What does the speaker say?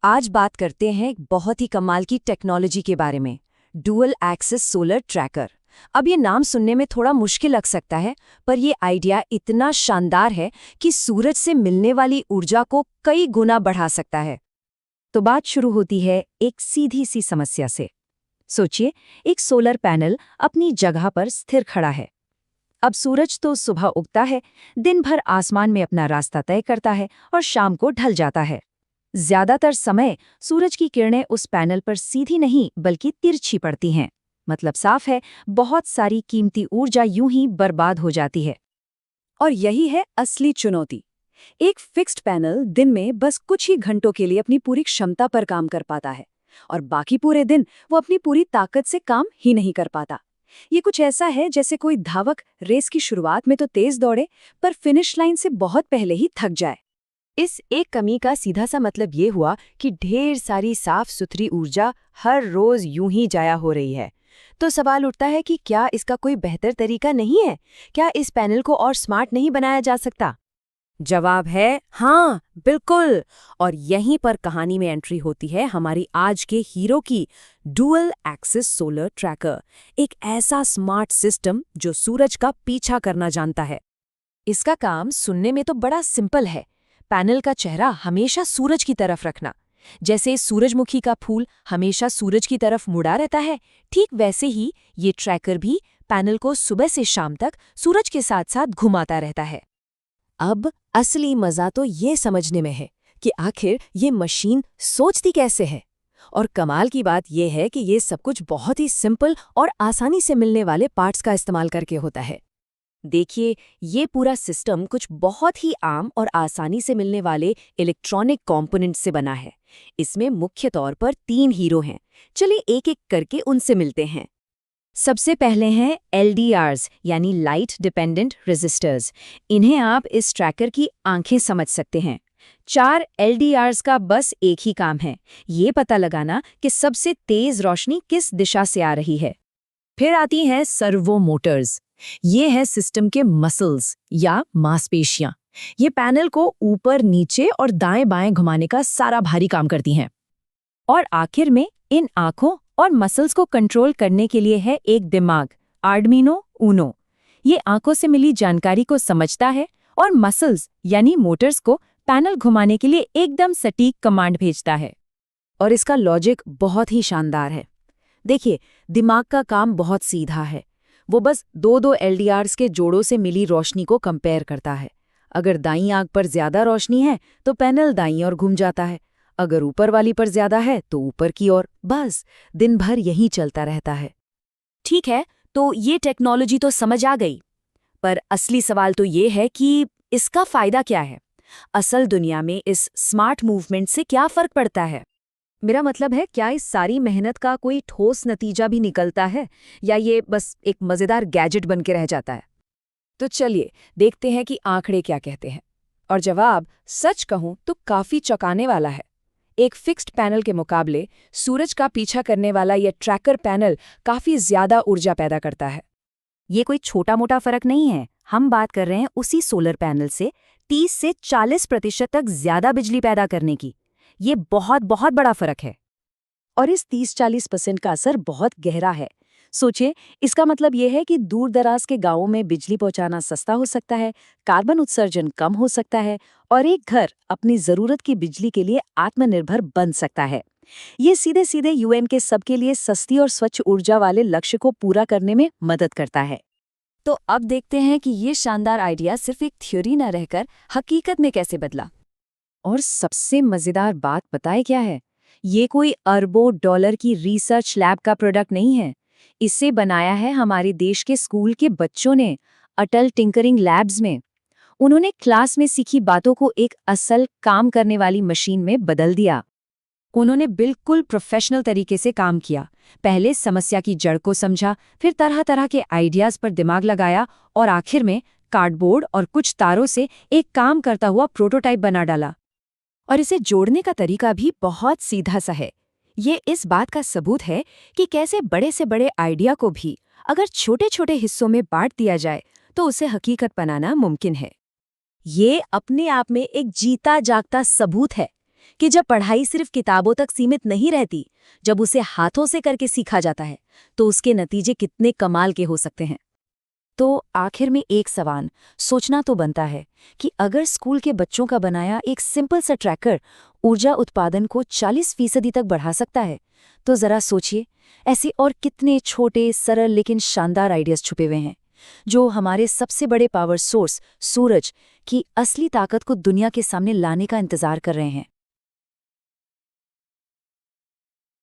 आज बात करते हैं एक बहुत ही कमाल की टेक्नोलॉजी के बारे में, डुअल एक्सिस सोलर ट्रैकर। अब ये नाम सुनने में थोड़ा मुश्किल लग सकता है, पर ये आइडिया इतना शानदार है कि सूरज से मिलने वाली ऊर्जा को कई गुना बढ़ा सकता है। तो बात शुरू होती है एक सीधी सी समस्या से। सोचिए, एक सोलर पैनल अपनी जगह पर स्थिर खड़ा है। अब सूरज तो सुबह उगता है, दिन भर आसमान में अपना रास्ता तय करता है और शाम को ढल जाता है। ज्यादातर समय सूरज की किरणें उस पैनल पर सीधी नहीं बल्कि तिरछी पड़ती हैं। मतलब साफ है, बहुत सारी कीमती ऊर्जा यूं ही बर्बाद हो जाती है। और यही है असली चुनौती। एक फिक्स्ड पैनल दिन में बस कुछ ही घंटों के लिए अपनी पूरी क्षमता पर काम कर पाता है, और बाकी पूरे दिन वो अपनी पूरी ताकत से काम ही नहीं कर पाता। ये कुछ ऐसा है जैसे कोई धावक रेस की शुरुआत में तो तेज दौड़े, पर फिनिश लाइन से बहुत पहले ही थक जाए। इस एक कमी का सीधा सा मतलब ये हुआ कि ढेर सारी साफ सुथरी ऊर्जा हर रोज यूं ही जाया हो रही है। तो सवाल उठता है कि क्या इसका कोई बेहतर तरीका नहीं है? क्या इस पैनल को और स्मार्ट नहीं बनाया जा सकता? जवाब है हाँ, बिल्कुल। और यहीं पर कहानी में एंट्री होती है हमारी आज के हीरो की, डुअल एक्सिस सोलर ट्रैकर। एक ऐसा स्मार्ट सिस्टम जो सूरज का पीछा करना जानता है। इसका काम सुनने में तो बड़ा सिंपल है। पैनल का चेहरा हमेशा सूरज की तरफ रखना। जैसे सूरजमुखी का फूल हमेशा सूरज की तरफ मुड़ा रहता है, ठीक वैसे ही ये ट्रैकर भी पैनल को सुबह से शाम तक सूरज के साथ साथ घुमाता रहता है। अब असली मजा तो ये समझने में है कि आखिर ये मशीन सोचती कैसे है। और कमाल की बात यह है कि ये सब कुछ बहुत ही सिंपल और आसानी से मिलने वाले पार्ट्स का इस्तेमाल करके होता है। देखिए, ये पूरा सिस्टम कुछ बहुत ही आम और आसानी से मिलने वाले इलेक्ट्रॉनिक कंपोनेंट्स से बना है। इसमें मुख्य तौर पर 3 हीरो हैं। चलिए एक एक करके उनसे मिलते हैं। सबसे पहले हैं LDRs यानी लाइट डिपेंडेंट रेजिस्टर्स। इन्हें आप इस ट्रैकर की आंखें समझ सकते हैं। 4 LDRs का बस एक ही काम है, ये पता लगाना कि सबसे तेज रोशनी किस दिशा से आ रही है। फिर आती हैं सर्वो मोटर्स। ये है सिस्टम के मसल्स या मांसपेशियां। ये पैनल को ऊपर नीचे और दाएं बाएं घुमाने का सारा भारी काम करती हैं। और आखिर में इन आंखों और मसल्स को कंट्रोल करने के लिए है एक दिमाग, आर्डमिनो ऊनो। ये आंखों से मिली जानकारी को समझता है और मसल्स यानी मोटर्स को पैनल घुमाने के लिए एकदम सटीक कमांड भेजता है। और इसका लॉजिक बहुत ही शानदार है। देखिए, दिमाग का काम बहुत सीधा है। वो बस 2-2 LDRs के जोड़ों से मिली रोशनी को कंपेयर करता है। अगर दाईं आंख पर ज्यादा रोशनी है तो पैनल दाईं ओर घूम जाता है, अगर ऊपर वाली पर ज्यादा है तो ऊपर की ओर। बस दिन भर यही चलता रहता है। ठीक है, तो ये टेक्नोलॉजी तो समझ आ गई, पर असली सवाल तो ये है कि इसका फायदा क्या है? असल दुनिया में इस स्मार्ट मूवमेंट से क्या फर्क पड़ता है? मेरा मतलब है, क्या इस सारी मेहनत का कोई ठोस नतीजा भी निकलता है, या ये बस एक मजेदार गैजेट बन के रह जाता है? तो चलिए देखते हैं कि आंकड़े क्या कहते हैं। और जवाब सच कहूं तो काफी चौंकाने वाला है। एक फिक्स्ड पैनल के मुकाबले सूरज का पीछा करने वाला यह ट्रैकर पैनल काफी ज्यादा ऊर्जा पैदा करता है। ये कोई छोटा मोटा फर्क नहीं है। हम बात कर रहे हैं उसी सोलर पैनल से 30 से 40% तक ज्यादा बिजली पैदा करने की। ये बहुत बहुत बड़ा फर्क है। और इस 30-40% का असर बहुत गहरा है। सोचिए, इसका मतलब यह है कि दूर दराज के गांवों में बिजली पहुंचाना सस्ता हो सकता है, कार्बन उत्सर्जन कम हो सकता है, और एक घर अपनी जरूरत की बिजली के लिए आत्मनिर्भर बन सकता है। ये सीधे सीधे UN के सबके लिए सस्ती और स्वच्छ ऊर्जा वाले लक्ष्य को पूरा करने में मदद करता है। तो अब देखते हैं कि ये शानदार आइडिया सिर्फ एक थ्योरी न रहकर हकीकत में कैसे बदला। और सबसे मजेदार बात बताए क्या है? ये कोई अरबों डॉलर की रिसर्च लैब का प्रोडक्ट नहीं है। इसे बनाया है हमारे देश के स्कूल के बच्चों ने, अटल टिंकरिंग लैब्स में। उन्होंने क्लास में सीखी बातों को एक असल काम करने वाली मशीन में बदल दिया। उन्होंने बिल्कुल प्रोफेशनल तरीके से काम किया। पहले समस्या की जड़ को समझा, फिर तरह तरह के आइडियाज पर दिमाग लगाया, और आखिर में कार्डबोर्ड और कुछ तारों से एक काम करता हुआ प्रोटोटाइप बना डाला। और इसे जोड़ने का तरीका भी बहुत सीधा सा है। ये इस बात का सबूत है कि कैसे बड़े से बड़े आइडिया को भी अगर छोटे छोटे हिस्सों में बांट दिया जाए तो उसे हकीकत बनाना मुमकिन है। ये अपने आप में एक जीता जागता सबूत है कि जब पढ़ाई सिर्फ किताबों तक सीमित नहीं रहती, जब उसे हाथों से करके सीखा जाता है, तो उसके नतीजे कितने कमाल के हो सकते हैं। तो आखिर में एक सवाल सोचना तो बनता है कि अगर स्कूल के बच्चों का बनाया एक सिंपल सा ट्रैकर ऊर्जा उत्पादन को 40% तक बढ़ा सकता है, तो जरा सोचिए ऐसे और कितने छोटे सरल लेकिन शानदार आइडियाज छुपे हुए हैं, जो हमारे सबसे बड़े पावर सोर्स सूरज की असली ताकत को दुनिया के सामने लाने का इंतजार कर रहे हैं।